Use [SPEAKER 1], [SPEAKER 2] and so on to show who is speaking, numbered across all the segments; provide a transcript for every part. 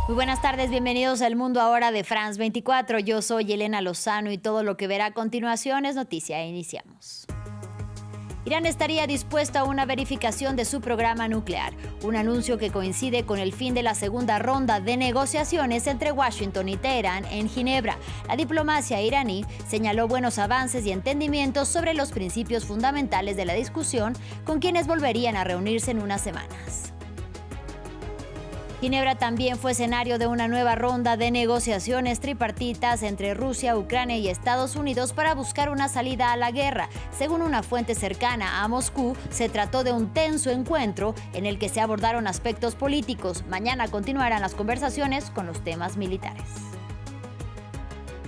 [SPEAKER 1] Muy buenas tardes, bienvenidos al Mundo Ahora de France 24. Yo soy Elena Lozano y todo lo que verá a continuación es noticia. Iniciamos. Irán estaría dispuesto a una verificación de su programa nuclear, un anuncio que coincide con el fin de la segunda ronda de negociaciones entre Washington y Teherán en Ginebra. La diplomacia iraní señaló buenos avances y entendimientos sobre los principios fundamentales de la discusión, con quienes volverían a reunirse en unas semanas. Ginebra también fue escenario de una nueva ronda de negociaciones tripartitas entre Rusia, Ucrania y Estados Unidos para buscar una salida a la guerra. Según una fuente cercana a Moscú, se trató de un tenso encuentro en el que se abordaron aspectos políticos. Mañana continuarán las conversaciones con los temas militares.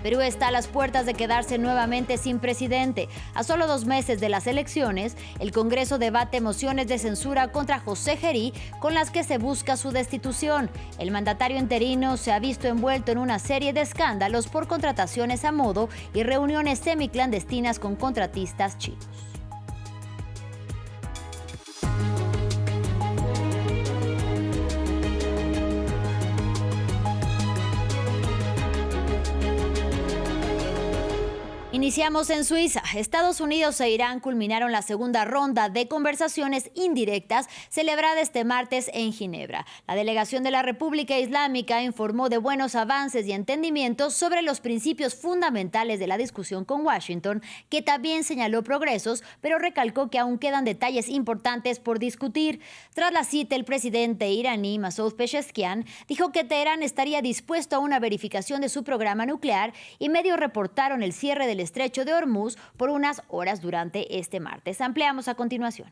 [SPEAKER 1] Perú está a las puertas de quedarse nuevamente sin presidente. A solo 2 meses de las elecciones, el Congreso debate mociones de censura contra José Gerí, con las que se busca su destitución. El mandatario interino se ha visto envuelto en una serie de escándalos por contrataciones a modo y reuniones semiclandestinas con contratistas chinos. Iniciamos en Suiza. Estados Unidos e Irán culminaron la segunda ronda de conversaciones indirectas celebrada este martes en Ginebra. La delegación de la República Islámica informó de buenos avances y entendimientos sobre los principios fundamentales de la discusión con Washington, que también señaló progresos, pero recalcó que aún quedan detalles importantes por discutir. Tras la cita, el presidente iraní Masoud Pezeshkian dijo que Teherán estaría dispuesto a una verificación de su programa nuclear y medios reportaron el cierre del Estrecho de Hormuz por unas horas durante este martes. Ampliamos a continuación.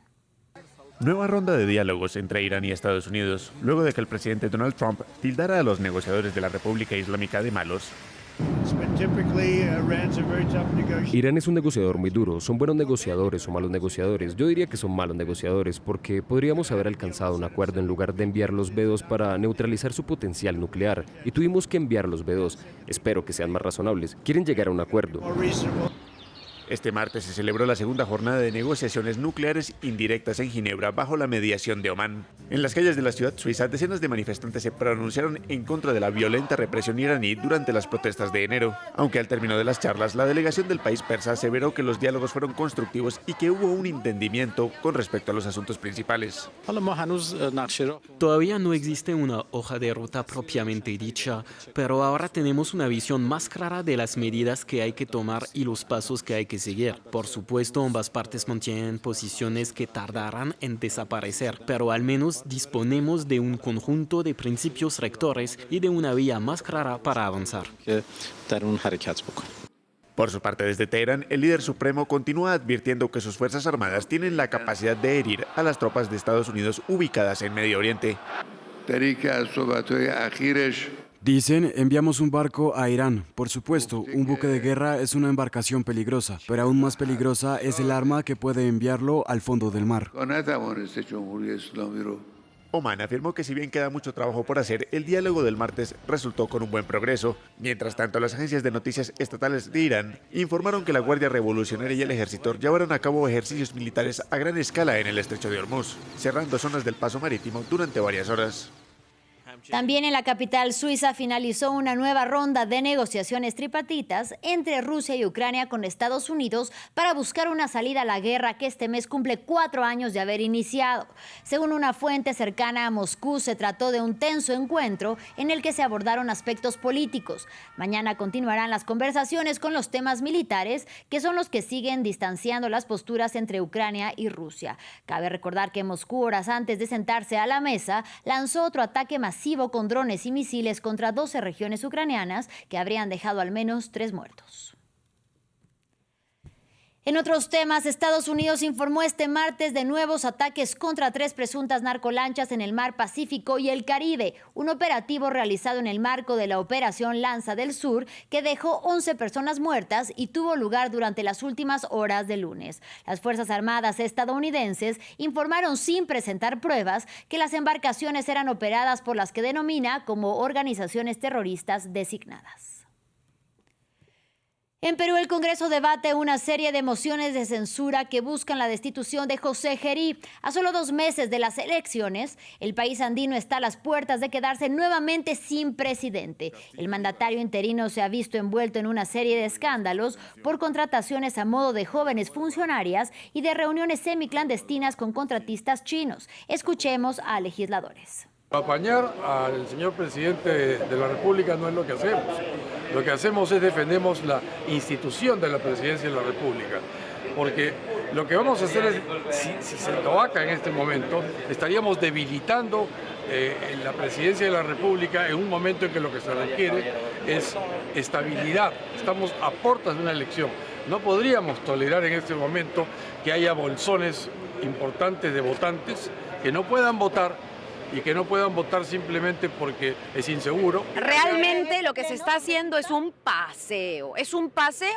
[SPEAKER 2] Nueva ronda de diálogos entre Irán y Estados Unidos, luego de que el presidente Donald Trump tildara a los negociadores de la República Islámica de malos.
[SPEAKER 3] Irán es un negociador muy duro. ¿Son buenos negociadores o malos negociadores? Yo diría que son malos negociadores porque podríamos haber alcanzado un acuerdo en lugar de enviar los B-2 para neutralizar su potencial nuclear. Y tuvimos que enviar los B-2. Espero que sean más razonables. Quieren llegar a un acuerdo.
[SPEAKER 2] Este martes se celebró la segunda jornada de negociaciones nucleares indirectas en Ginebra bajo la mediación de Omán. En las calles de la ciudad suiza, decenas de manifestantes se pronunciaron en contra de la violenta represión iraní durante las protestas de enero. Aunque al término de las charlas, la delegación del país persa aseveró que los diálogos fueron constructivos y que hubo un entendimiento con respecto a los asuntos principales.
[SPEAKER 4] Todavía no existe una hoja de ruta propiamente dicha, pero ahora tenemos una visión más clara de las medidas que hay que tomar y los pasos que hay que seguir. Por supuesto, ambas partes mantienen posiciones que tardarán en desaparecer, pero al menos disponemos de un conjunto de principios rectores y de una vía más clara para avanzar.
[SPEAKER 2] Por su parte, desde Teherán, el líder supremo continúa advirtiendo que sus fuerzas armadas tienen la capacidad de herir a las tropas de Estados Unidos ubicadas en Medio Oriente.
[SPEAKER 5] Dicen, enviamos un barco a Irán. Por supuesto, un buque de guerra es una embarcación peligrosa, pero aún más peligrosa es el arma que puede enviarlo al fondo del mar.
[SPEAKER 2] Omán afirmó que si bien queda mucho trabajo por hacer, el diálogo del martes resultó con un buen progreso. Mientras tanto, las agencias de noticias estatales de Irán informaron que la Guardia Revolucionaria y el Ejército llevaron a cabo ejercicios militares a gran escala en el Estrecho de Hormuz, cerrando zonas del paso marítimo durante varias horas.
[SPEAKER 1] También en la capital suiza finalizó una nueva ronda de negociaciones tripartitas entre Rusia y Ucrania con Estados Unidos para buscar una salida a la guerra que este mes cumple 4 años de haber iniciado. Según una fuente cercana a Moscú, se trató de un tenso encuentro en el que se abordaron aspectos políticos. Mañana continuarán las conversaciones con los temas militares, que son los que siguen distanciando las posturas entre Ucrania y Rusia. Cabe recordar que Moscú, horas antes de sentarse a la mesa, lanzó otro ataque masivo con drones y misiles contra 12 regiones ucranianas que habrían dejado al menos 3 muertos. En otros temas, Estados Unidos informó este martes de nuevos ataques contra 3 presuntas narcolanchas en el mar Pacífico y el Caribe, un operativo realizado en el marco de la Operación Lanza del Sur que dejó 11 personas muertas y tuvo lugar durante las últimas horas del lunes. Las Fuerzas Armadas estadounidenses informaron sin presentar pruebas que las embarcaciones eran operadas por las que denomina como organizaciones terroristas designadas. En Perú, el Congreso debate una serie de mociones de censura que buscan la destitución de José Gerí. A solo 2 meses de las elecciones, el país andino está a las puertas de quedarse nuevamente sin presidente. El mandatario interino se ha visto envuelto en una serie de escándalos por contrataciones a modo de jóvenes funcionarias y de reuniones semiclandestinas con contratistas chinos. Escuchemos a legisladores.
[SPEAKER 6] Apañar al señor presidente de la República no es lo que hacemos. Lo que hacemos es defendemos la institución de la presidencia de la República. Porque lo que vamos a hacer es, si se toca en este momento, estaríamos debilitando la presidencia de la República en un momento en que lo que se requiere es estabilidad. Estamos a puertas de una elección. No podríamos tolerar en este momento que haya bolsones importantes de votantes que no puedan votar y que no puedan votar simplemente porque es inseguro.
[SPEAKER 7] Realmente lo que se está haciendo es un paseo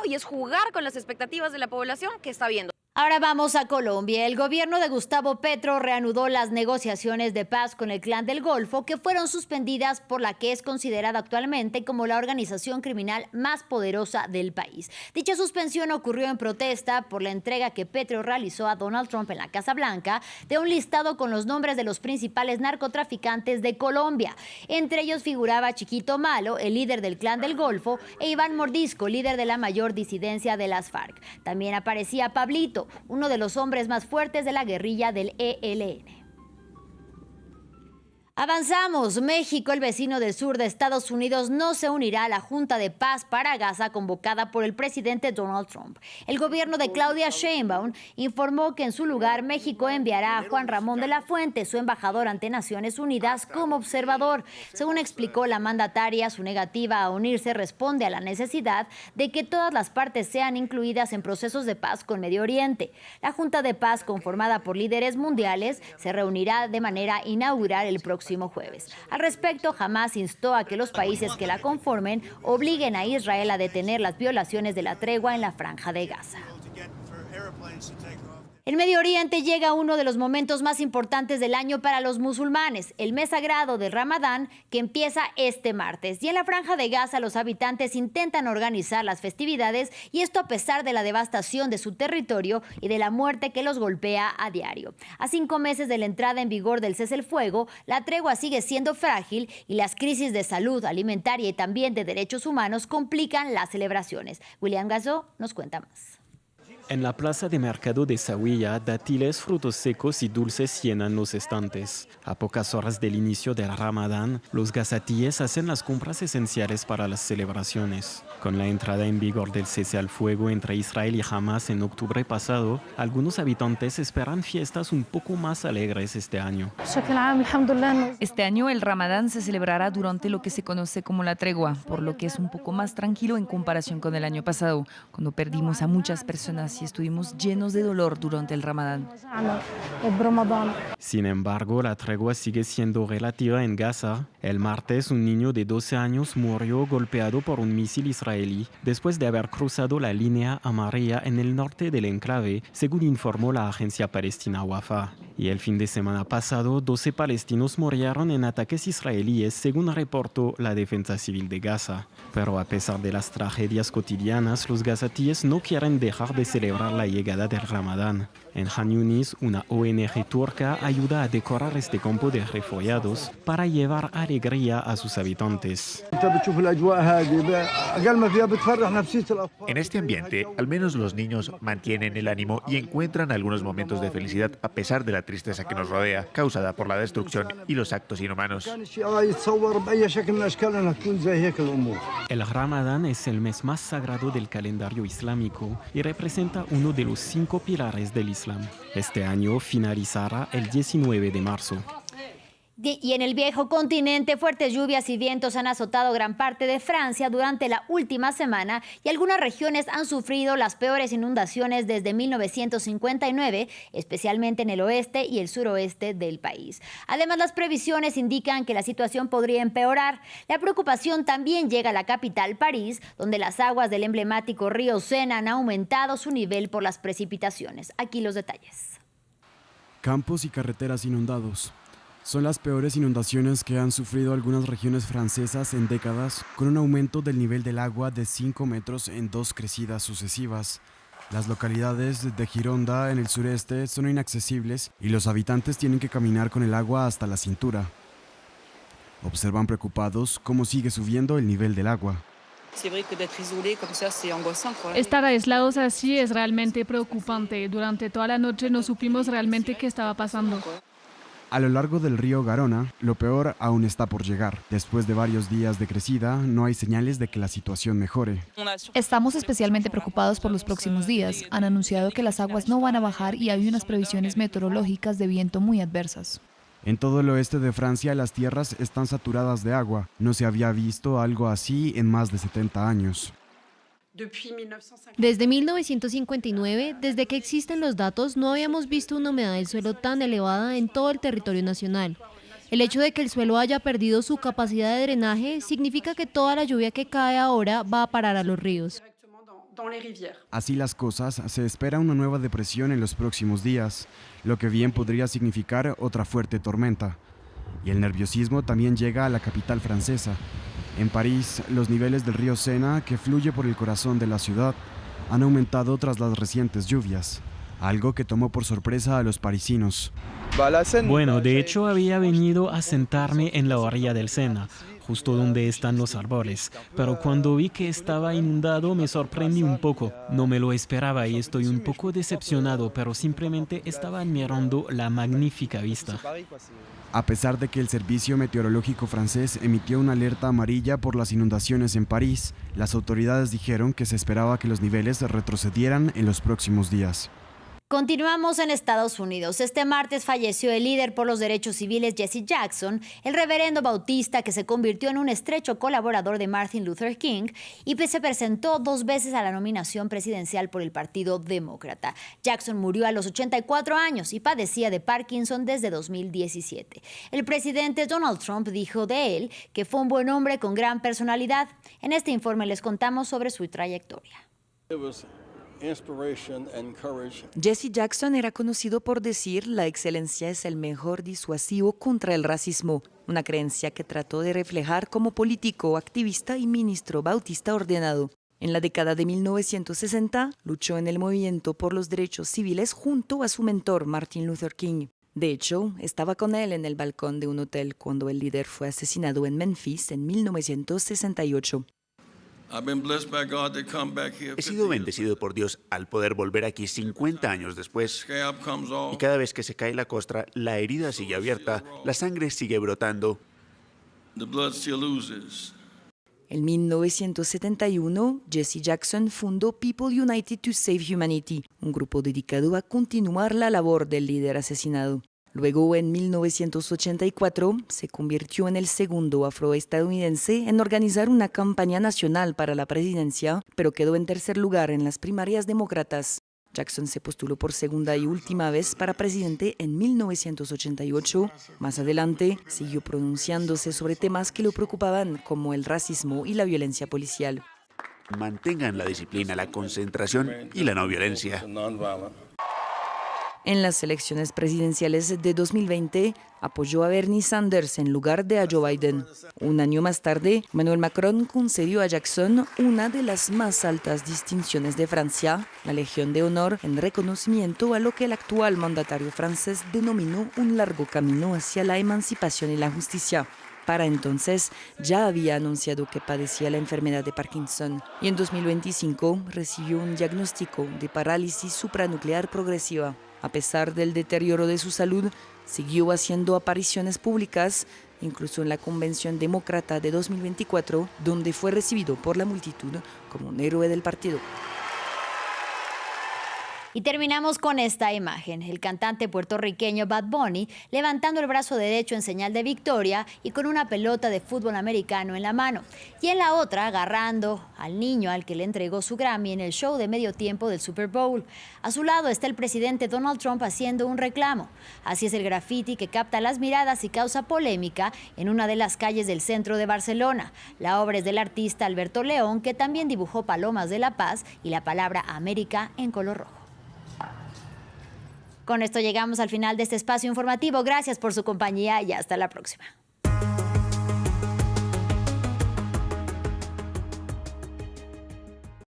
[SPEAKER 7] y es jugar con las expectativas de la población que está viendo.
[SPEAKER 1] Ahora vamos a Colombia. El gobierno de Gustavo Petro reanudó las negociaciones de paz con el Clan del Golfo, que fueron suspendidas por la que es considerada actualmente como la organización criminal más poderosa del país. Dicha suspensión ocurrió en protesta por la entrega que Petro realizó a Donald Trump en la Casa Blanca de un listado con los nombres de los principales narcotraficantes de Colombia. Entre ellos figuraba Chiquito Malo, el líder del Clan del Golfo, e Iván Mordisco, líder de la mayor disidencia de las FARC. También aparecía Pablito, uno de los hombres más fuertes de la guerrilla del ELN. Avanzamos. México, el vecino del sur de Estados Unidos, no se unirá a la Junta de Paz para Gaza convocada por el presidente Donald Trump. El gobierno de Claudia Sheinbaum informó que en su lugar México enviará a Juan Ramón de la Fuente, su embajador ante Naciones Unidas, como observador. Según explicó la mandataria, su negativa a unirse responde a la necesidad de que todas las partes sean incluidas en procesos de paz con Medio Oriente. La Junta de Paz, conformada por líderes mundiales, se reunirá de manera inaugural el próximo jueves. Al respecto, Hamás instó a que los países que la conformen obliguen a Israel a detener las violaciones de la tregua en la Franja de Gaza. En Medio Oriente llega uno de los momentos más importantes del año para los musulmanes, el mes sagrado del Ramadán, que empieza este martes. Y en la Franja de Gaza los habitantes intentan organizar las festividades, y esto a pesar de la devastación de su territorio y de la muerte que los golpea a diario. A 5 meses de la entrada en vigor del cese el fuego, la tregua sigue siendo frágil y las crisis de salud alimentaria y también de derechos humanos complican las celebraciones. William Gazó nos cuenta más.
[SPEAKER 4] En la plaza de mercado de Zawiya, dátiles, frutos secos y dulces llenan los estantes. A pocas horas del inicio del Ramadán, los gazatíes hacen las compras esenciales para las celebraciones. Con la entrada en vigor del cese al fuego entre Israel y Hamás en octubre pasado, algunos habitantes esperan fiestas un poco más alegres este año.
[SPEAKER 8] Este año el Ramadán se celebrará durante lo que se conoce como la tregua, por lo que es un poco más tranquilo en comparación con el año pasado, cuando perdimos a muchas personas y estuvimos llenos de dolor durante el Ramadán.
[SPEAKER 4] Sin embargo, la tregua sigue siendo relativa en Gaza. El martes, un niño de 12 años murió golpeado por un misil israelí después de haber cruzado la línea amarilla en el norte del enclave, según informó la agencia palestina Wafa. Y el fin de semana pasado, 12 palestinos murieron en ataques israelíes, según reportó la Defensa Civil de Gaza. Pero a pesar de las tragedias cotidianas, los gazatíes no quieren dejar de celebrar la llegada del Ramadán. En Han Yunis, una ONG turca ayuda a decorar este campo de refugiados para llevar alegría a sus habitantes.
[SPEAKER 2] En este ambiente, al menos los niños mantienen el ánimo y encuentran algunos momentos de felicidad a pesar de la tristeza que nos rodea, causada por la destrucción y los actos inhumanos.
[SPEAKER 4] El Ramadán es el mes más sagrado del calendario islámico y representa uno de los 5 pilares del Islam. Este año finalizará el 19 de marzo.
[SPEAKER 1] Y en el viejo continente, fuertes lluvias y vientos han azotado gran parte de Francia durante la última semana y algunas regiones han sufrido las peores inundaciones desde 1959, especialmente en el oeste y el suroeste del país. Además, las previsiones indican que la situación podría empeorar. La preocupación también llega a la capital, París, donde las aguas del emblemático río Sena han aumentado su nivel por las precipitaciones. Aquí los detalles.
[SPEAKER 5] Campos y carreteras inundados. Son las peores inundaciones que han sufrido algunas regiones francesas en décadas, con un aumento del nivel del agua de 5 metros en 2 crecidas sucesivas. Las localidades de Gironda, en el sureste, son inaccesibles y los habitantes tienen que caminar con el agua hasta la cintura. Observan preocupados cómo sigue subiendo el nivel del agua.
[SPEAKER 9] Estar aislados así es realmente preocupante. Durante toda la noche no supimos realmente qué estaba pasando.
[SPEAKER 5] A lo largo del río Garona, lo peor aún está por llegar. Después de varios días de crecida, no hay señales de que la situación mejore.
[SPEAKER 8] Estamos especialmente preocupados por los próximos días. Han anunciado que las aguas no van a bajar y hay unas previsiones meteorológicas de viento muy adversas.
[SPEAKER 5] En todo el oeste de Francia, las tierras están saturadas de agua. No se había visto algo así en más de 70 años.
[SPEAKER 10] Desde 1959, desde que existen los datos, no habíamos visto una humedad del suelo tan elevada en todo el territorio nacional. El hecho de que el suelo haya perdido su capacidad de drenaje significa que toda la lluvia que cae ahora va a parar a los ríos.
[SPEAKER 5] Así las cosas, se espera una nueva depresión en los próximos días, lo que bien podría significar otra fuerte tormenta. Y el nerviosismo también llega a la capital francesa. En París, los niveles del río Sena, que fluye por el corazón de la ciudad, han aumentado tras las recientes lluvias, algo que tomó por sorpresa a los parisinos.
[SPEAKER 4] Bueno, de hecho había venido a sentarme en la orilla del Sena, justo donde están los árboles, pero cuando vi que estaba inundado me sorprendí un poco. No me lo esperaba y estoy un poco decepcionado, pero simplemente estaba admirando la magnífica vista.
[SPEAKER 5] A pesar de que el Servicio Meteorológico francés emitió una alerta amarilla por las inundaciones en París, las autoridades dijeron que se esperaba que los niveles retrocedieran en los próximos días.
[SPEAKER 1] Continuamos en Estados Unidos. Este martes falleció el líder por los derechos civiles Jesse Jackson, el reverendo bautista que se convirtió en un estrecho colaborador de Martin Luther King y se presentó 2 veces a la nominación presidencial por el Partido Demócrata. Jackson murió a los 84 años y padecía de Parkinson desde 2017. El presidente Donald Trump dijo de él que fue un buen hombre con gran personalidad. En este informe les contamos sobre su trayectoria.
[SPEAKER 11] Jesse Jackson era conocido por decir la excelencia es el mejor disuasivo contra el racismo, una creencia que trató de reflejar como político, activista y ministro bautista ordenado. En la década de 1960, luchó en el movimiento por los derechos civiles junto a su mentor Martin Luther King. De hecho, estaba con él en el balcón de un hotel cuando el líder fue asesinado en Memphis en 1968.
[SPEAKER 2] He sido bendecido por Dios al poder volver aquí 50 años después. Y cada vez que se cae la costra, la herida sigue abierta, la sangre sigue brotando.
[SPEAKER 11] En 1971, Jesse Jackson fundó People United to Save Humanity, un grupo dedicado a continuar la labor del líder asesinado. Luego, en 1984, se convirtió en el segundo afroestadounidense en organizar una campaña nacional para la presidencia, pero quedó en tercer lugar en las primarias demócratas. Jackson se postuló por segunda y última vez para presidente en 1988. Más adelante, siguió pronunciándose sobre temas que lo preocupaban, como el racismo y la violencia policial.
[SPEAKER 2] Mantengan la disciplina, la concentración y la no violencia.
[SPEAKER 11] En las elecciones presidenciales de 2020, apoyó a Bernie Sanders en lugar de a Joe Biden. Un año más tarde, Emmanuel Macron concedió a Jackson una de las más altas distinciones de Francia, la Legión de Honor, en reconocimiento a lo que el actual mandatario francés denominó un largo camino hacia la emancipación y la justicia. Para entonces, ya había anunciado que padecía la enfermedad de Parkinson y en 2025 recibió un diagnóstico de parálisis supranuclear progresiva. A pesar del deterioro de su salud, siguió haciendo apariciones públicas, incluso en la Convención Demócrata de 2024, donde fue recibido por la multitud como un héroe del partido.
[SPEAKER 1] Y terminamos con esta imagen, el cantante puertorriqueño Bad Bunny levantando el brazo derecho en señal de victoria y con una pelota de fútbol americano en la mano. Y en la otra agarrando al niño al que le entregó su Grammy en el show de medio tiempo del Super Bowl. A su lado está el presidente Donald Trump haciendo un reclamo. Así es el graffiti que capta las miradas y causa polémica en una de las calles del centro de Barcelona. La obra es del artista Alberto León, que también dibujó palomas de la paz y la palabra América en color rojo. Con esto llegamos al final de este espacio informativo. Gracias por su compañía y hasta la próxima.